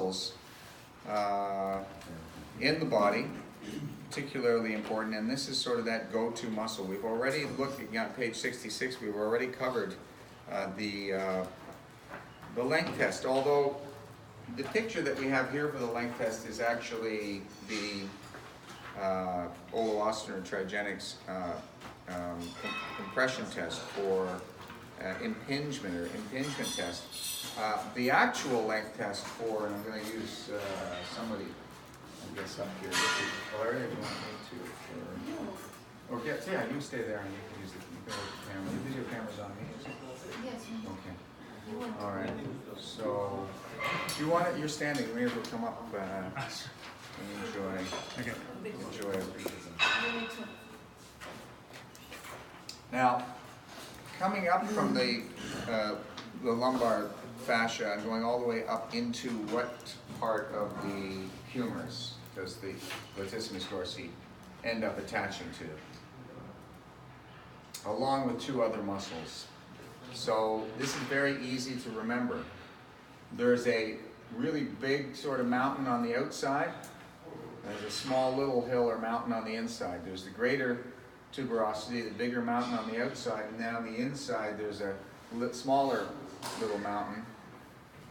muscles in the body, particularly important, and this is sort of that go-to muscle. We've already looked at page 66, we've already covered the length test, although the picture that we have here for the length test is actually the Olo-Ostner Trigenics compression test for impingement or impingement test. The actual length test for, and I'm going to use somebody, I guess, up here. Valeria, do you want me to? Or yeah, you can stay there and you can use it. You can hold the camera. The video camera's on me, is it? Yes. Okay. All right. So, do you want it? You're standing. We may as well come up and enjoy. Okay. Enjoy it. Now, coming up from the lumbar fascia and going all the way up into what part of the humerus does the latissimus dorsi end up attaching to? Along with two other muscles. So this is very easy to remember. There's a really big sort of mountain on the outside. There's a small little hill or mountain on the inside. There's the greater tuberosity, the bigger mountain on the outside, and then on the inside there's a smaller little mountain,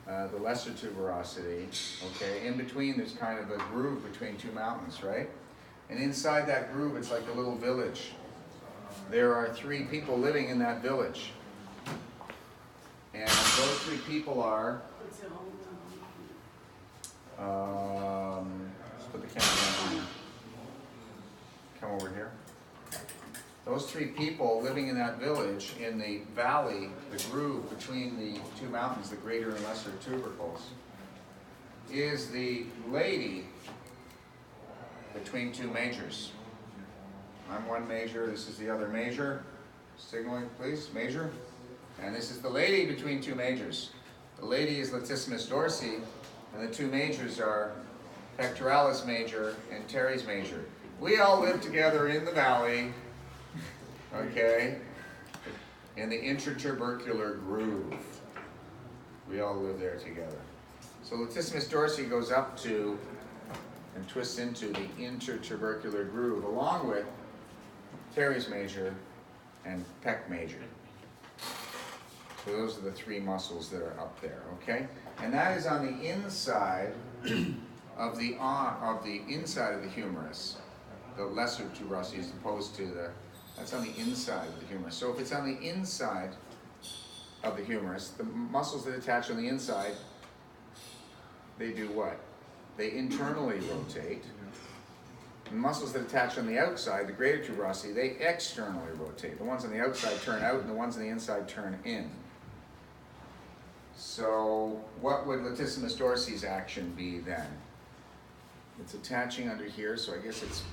the lesser tuberosity. Okay, in between there's kind of a groove between two mountains, right? And inside that groove it's like a little village. There are three people living in that village. And those three people are, let's put the camera on. Come over here. Those three people living in that village, in the valley, the groove between the two mountains, the greater and lesser tubercles, is the lady between two majors. I'm one major, this is the other major. Signaling, please, major. And this is the lady between two majors. The lady is latissimus dorsi, and the two majors are pectoralis major and teres major. We all live together in the valley, okay, in the intertubercular groove. We all live there together. So latissimus dorsi goes up to and twists into the intertubercular groove, along with teres major and pec major. So those are the three muscles that are up there, okay? And that is on the inside of the inside of the humerus, the lesser tuberosity, as opposed to that's on the inside of the humerus. So if it's on the inside of the humerus, the muscles that attach on the inside, they do what? They internally rotate. The muscles that attach on the outside, the greater tuberosity, they externally rotate. The ones on the outside turn out, and the ones on the inside turn in. So what would latissimus dorsi's action be then? It's attaching under here, so I guess it's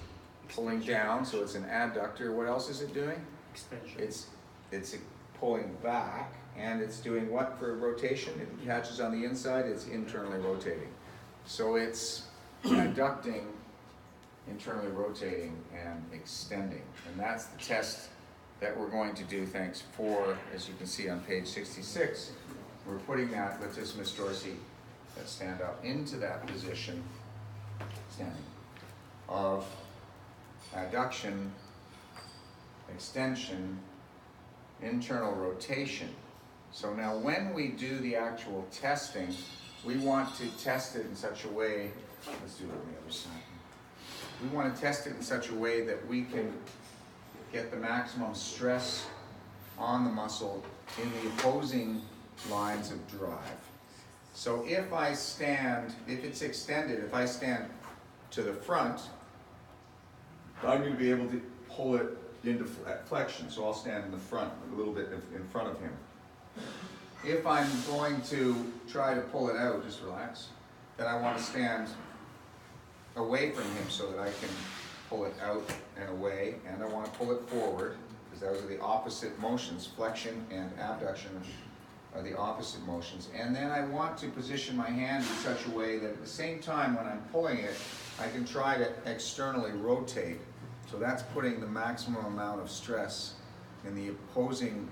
pulling down, so it's an adductor. What else is it doing? Extension. It's pulling back, and it's doing what for rotation? It attaches on the inside, it's internally rotating. So it's adducting, internally rotating, and extending. And that's the test that we're going to do, thanks for, as you can see on page 66, we're putting that latissimus dorsi, that stand up, into that position, standing, of adduction, extension, internal rotation. So now when we do the actual testing, we want to test it in such a way, let's do it on the other side. We want to test it in such a way that we can get the maximum stress on the muscle in the opposing lines of drive. So if I stand, if it's extended, if I stand to the front, I'm going to be able to pull it into flexion. So I'll stand in the front, a little bit in front of him. If I'm going to try to pull it out, just relax, then I want to stand away from him so that I can pull it out and away, and I want to pull it forward, because those are the opposite motions. Flexion and abduction are the opposite motions. And then I want to position my hand in such a way that at the same time when I'm pulling it, I can try to externally rotate. So that's putting the maximum amount of stress in the opposing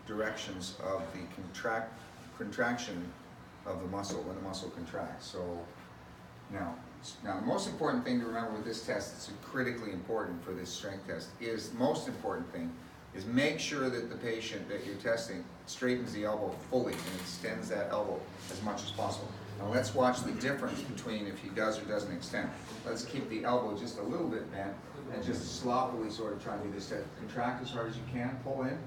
directions of the contraction of the muscle when the muscle contracts. So now the most important thing to remember with this test, it's critically important for this strength test, is the most important thing is make sure that the patient that you're testing straightens the elbow fully and extends that elbow as much as possible. Now let's watch the difference between if he does or doesn't extend. Let's keep the elbow just a little bit bent and just sloppily sort of try to do this test. Contract as hard as you can, pull in.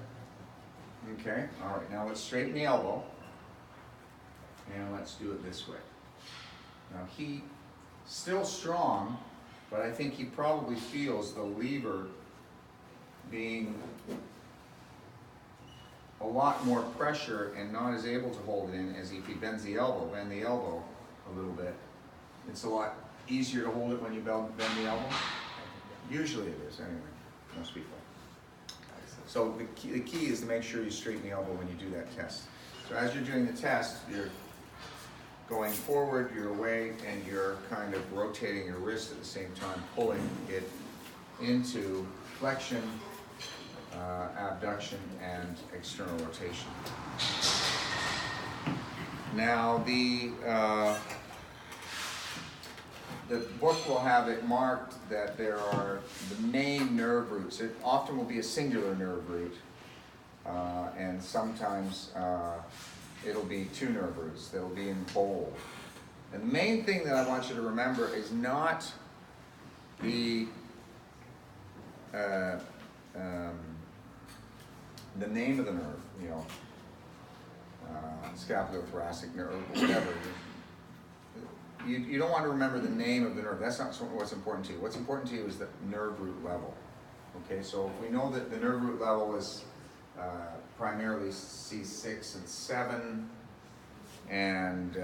Okay, all right, now let's straighten the elbow. And let's do it this way. Now he's still strong, but I think he probably feels the lever being a lot more pressure and not as able to hold it in as if he bend the elbow a little bit. It's a lot easier to hold it when you bend the elbow. Usually it is, anyway, most people. So the key is to make sure you straighten the elbow when you do that test. So as you're doing the test, you're going forward, you're away, and you're kind of rotating your wrist at the same time, pulling it into flexion, abduction, and external rotation. Now the book will have it marked that there are the main nerve roots. It often will be a singular nerve root, and sometimes it'll be two nerve roots that'll be in bold. And the main thing that I want you to remember is not the name of the nerve, you know, scapulothoracic nerve, or whatever. You don't want to remember the name of the nerve. That's not what's important to you. What's important to you is the nerve root level. Okay, so if we know that the nerve root level is primarily C6 and 7, and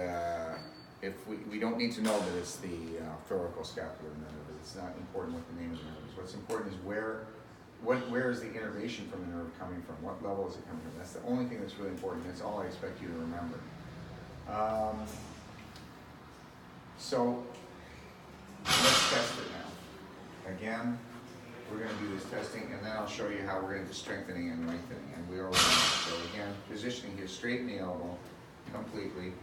if we don't need to know that it's the thoracoscapular nerve. It's not important what the name of the nerve is. What's important is where is the innervation from the nerve coming from? What level is it coming from? That's the only thing that's really important. That's all I expect you to remember. So let's test it now. Again, we're going to do this testing, and then I'll show you how we're going to do strengthening and lengthening. And we already know. So again, positioning here, straighten the elbow completely.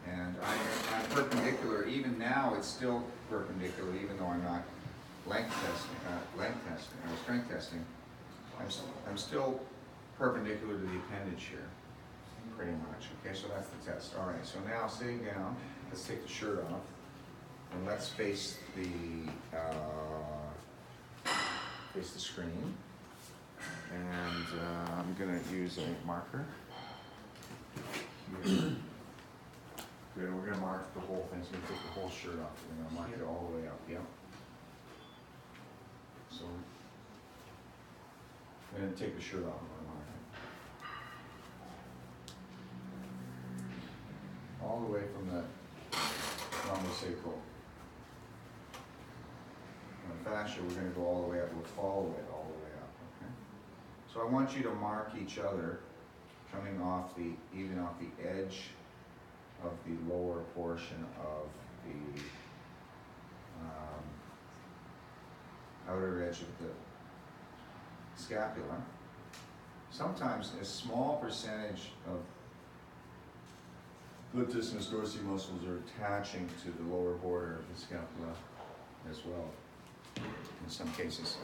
And I'm perpendicular. Even now, it's still perpendicular, even though I'm not strength testing. I'm still perpendicular to the appendage here, pretty much. Okay, so that's the test. All right, so now sitting down, let's take the shirt off, and let's face the screen. And I'm going to use a marker. Good. We're going to mark the whole thing. So we're going to take the whole shirt off. We're going to mark it all the way up. Yep. So I'm going to take the shirt off and mark it. All the way from the lumbosacral fascia, we're going to go all the way up. We'll follow it all the way up. Okay. So I want you to mark each other, coming off even off the edge of the lower portion of the outer edge of the scapula. Sometimes a small percentage of latissimus dorsi muscles are attaching to the lower border of the scapula as well, in some cases.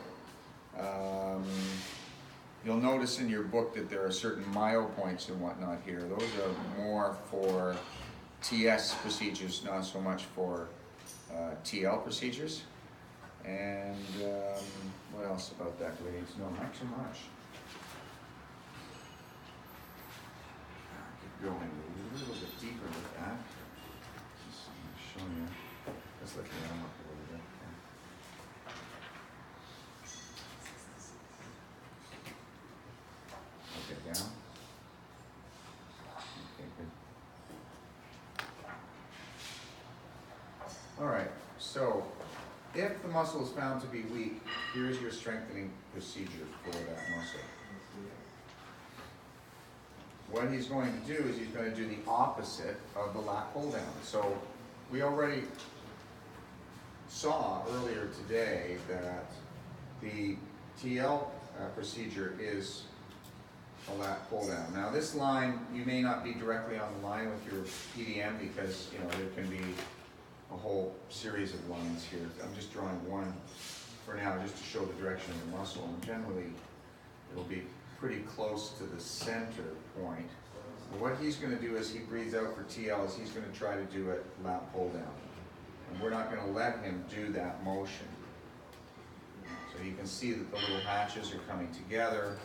You'll notice in your book that there are certain myopoints and whatnot here. Those are more for TS procedures, not so much for TL procedures. And what else about that do we need to know? Not too much. Keep going a little bit deeper with that. Just show you. Let's lift the arm up a little bit. Okay, down. Okay, good. All right, so if the muscle is found to be weak, here's your strengthening procedure for that muscle. What he's going to do is he's going to do the opposite of the lat pull down. So we already saw earlier today that the TL procedure is a lat pull down. Now this line, you may not be directly on the line with your PDM because, you know, there can be a whole series of lines here. I'm just drawing one for now just to show the direction of the muscle, and generally it'll be pretty close to the center point. But what he's going to do as he breathes out for TL is he's going to try to do a lat pull down. And we're not going to let him do that motion. So you can see that the little hatches are coming together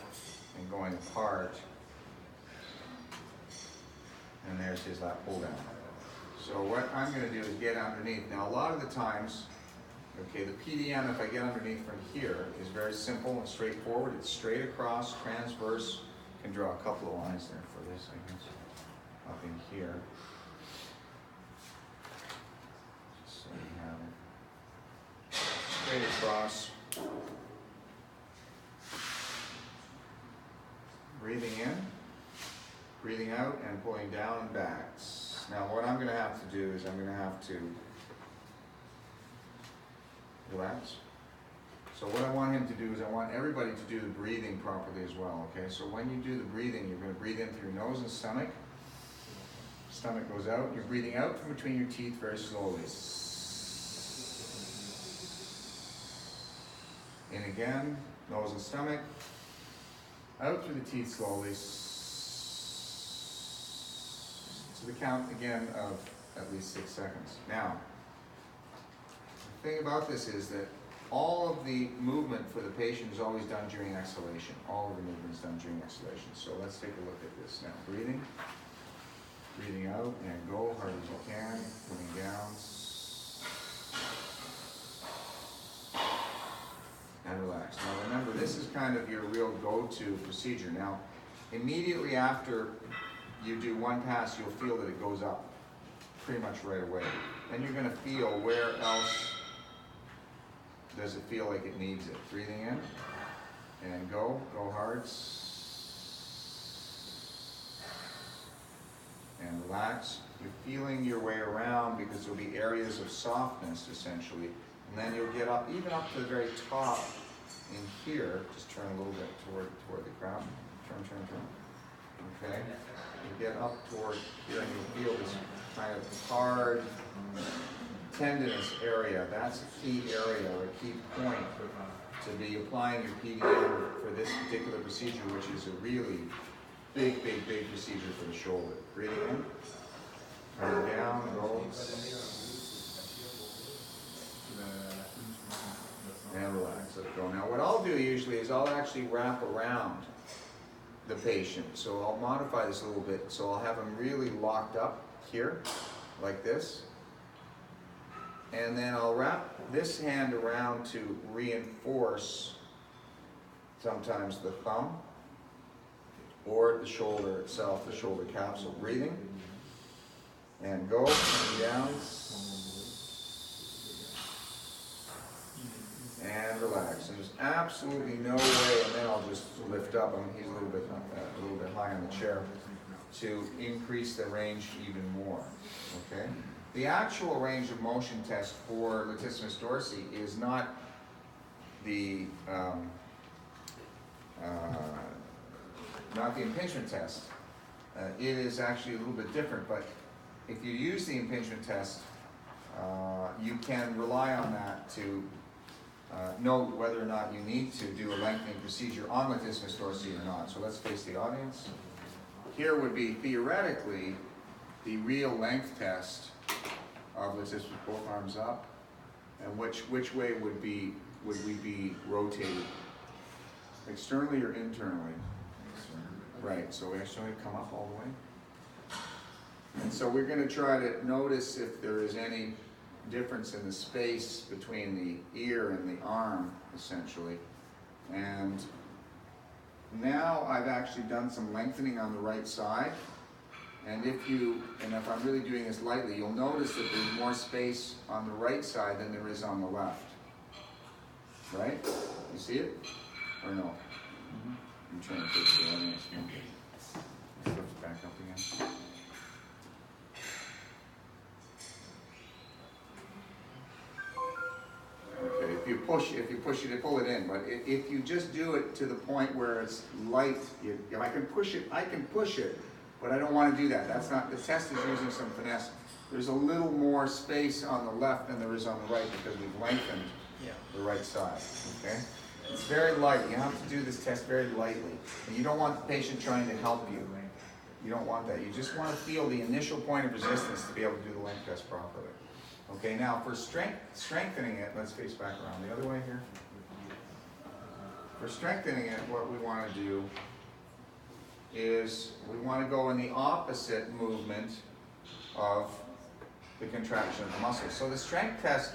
and going apart. And there's his lat pull down. So what I'm going to do is get underneath. Now a lot of the times, okay, the PDM, if I get underneath from here, is very simple and straightforward. It's straight across, transverse. Can draw a couple of lines there for this, I guess, up in here. Just so you have it. Straight across. Breathing in, breathing out, and pulling down and back. Now what I'm going to have to do is I'm going to have to relax. So what I want him to do is I want everybody to do the breathing properly as well, okay? So when you do the breathing, you're going to breathe in through your nose and stomach. Stomach goes out. You're breathing out from between your teeth very slowly. In again, nose and stomach. Out through the teeth slowly. To the count again of at least 6 seconds. Now, the thing about this is that all of the movement for the patient is always done during exhalation. All of the movement is done during exhalation. So let's take a look at this now. Breathing. Breathing out and go hard as you can. Putting down. And relax. Now remember, this is kind of your real go-to procedure. Now, immediately after you do one pass, you'll feel that it goes up pretty much right away. Then you're going to feel where else does it feel like it needs it. Breathing in and go hard. And relax. You're feeling your way around because there'll be areas of softness essentially. And then you'll get up, even up to the very top in here. Just turn a little bit toward the crowd. Turn. Okay. You get up toward here and you'll feel this kind of hard, tendinous area. That's a key area or a key point to be applying your PDM for this particular procedure, which is a really big procedure for the shoulder. Breathing in, turn down, go. And relax, let it go. Now what I'll do usually is I'll actually wrap around the patient. So I'll modify this a little bit. So I'll have him really locked up here, like this. And then I'll wrap this hand around to reinforce sometimes the thumb or the shoulder itself, the shoulder capsule. Breathing and go and down. And relax. And there's absolutely no way, and then I'll just lift up him. He's a little bit high on the chair to increase the range even more. Okay. The actual range of motion test for latissimus dorsi is not the impingement test. It is actually a little bit different. But if you use the impingement test, you can rely on that to know whether or not you need to do a lengthening procedure on latissimus dorsi or not. So let's face the audience. Here would be theoretically the real length test of latissimus, both arms up, and which way would we be rotated? Externally or internally? Right. So we actually come up all the way. And so we're going to try to notice if there is any difference in the space between the ear and the arm, essentially. And now I've actually done some lengthening on the right side. And if I'm really doing this lightly, you'll notice that there's more space on the right side than there is on the left. Right? You see it? Or no? Mm-hmm. I'm trying to fix the audience. Let's back up again. Okay, if you push, they pull it in, but if you just do it to the point where it's light, if I can push it, but I don't want to do that. That's not, the test is using some finesse. There's a little more space on the left than there is on the right because we've lengthened the right side, okay? It's very light. You have to do this test very lightly. And you don't want the patient trying to help you. You don't want that. You just want to feel the initial point of resistance to be able to do the length test properly. Okay, now for strengthening it, let's face back around the other way here. For strengthening it, what we want to do is we want to go in the opposite movement of the contraction of the muscle. So the strength test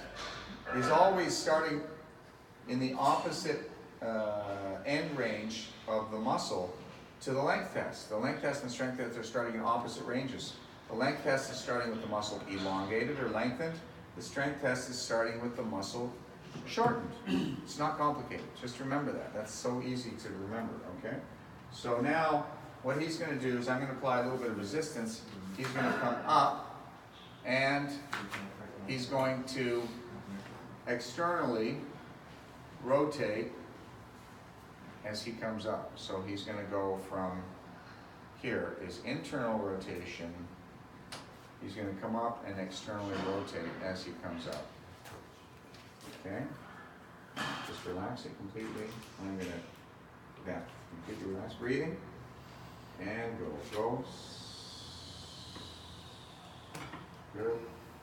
is always starting in the opposite end range of the muscle to the length test. The length test and strength test are starting in opposite ranges. The length test is starting with the muscle elongated or lengthened. The strength test is starting with the muscle shortened. It's not complicated. Just remember that. That's so easy to remember, okay? So now what he's going to do is I'm going to apply a little bit of resistance. He's going to come up and he's going to externally rotate as he comes up. So he's going to go from here is internal rotation. He's going to come up and externally rotate as he comes up. Okay? Just relax it completely. I'm going to completely relax. Breathing. And go. Go. Good.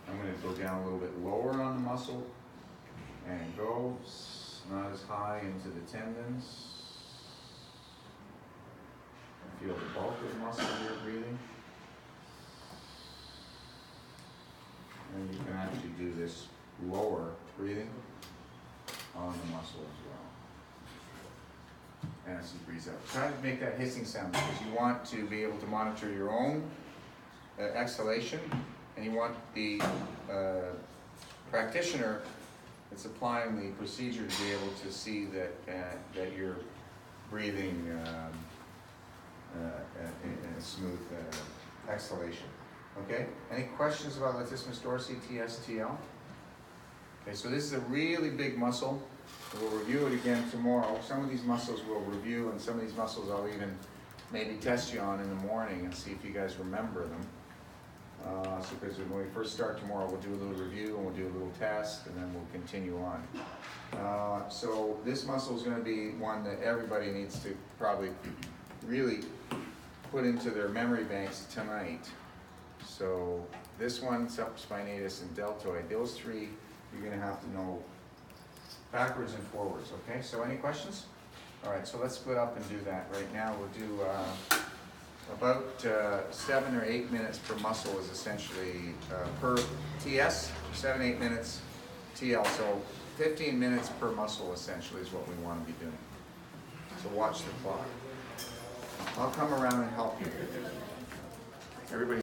I'm going to go down a little bit lower on the muscle. And go. Not as high into the tendons. Feel the bulk of the muscle here breathing. And you can actually do this lower breathing on the muscle as well. As he breathes out. Try to make that hissing sound because you want to be able to monitor your own exhalation, and you want the practitioner that's applying the procedure to be able to see that that you're breathing in a smooth exhalation. Okay? Any questions about latissimus dorsi, TS, TL? Okay, so this is a really big muscle. We'll review it again tomorrow. Some of these muscles we'll review, and some of these muscles I'll even maybe test you on in the morning and see if you guys remember them. So because when we first start tomorrow, we'll do a little review and we'll do a little test, and then we'll continue on. So this muscle is going to be one that everybody needs to probably really put into their memory banks tonight. So this one, subspinatus and deltoid, those three you're going to have to know backwards and forwards, okay? So any questions? All right, so let's split up and do that. Right now we'll do about 7 or 8 minutes per muscle is essentially per TS, 7, 8 minutes TL. So 15 minutes per muscle essentially is what we want to be doing. So watch the clock. I'll come around and help you. Everybody.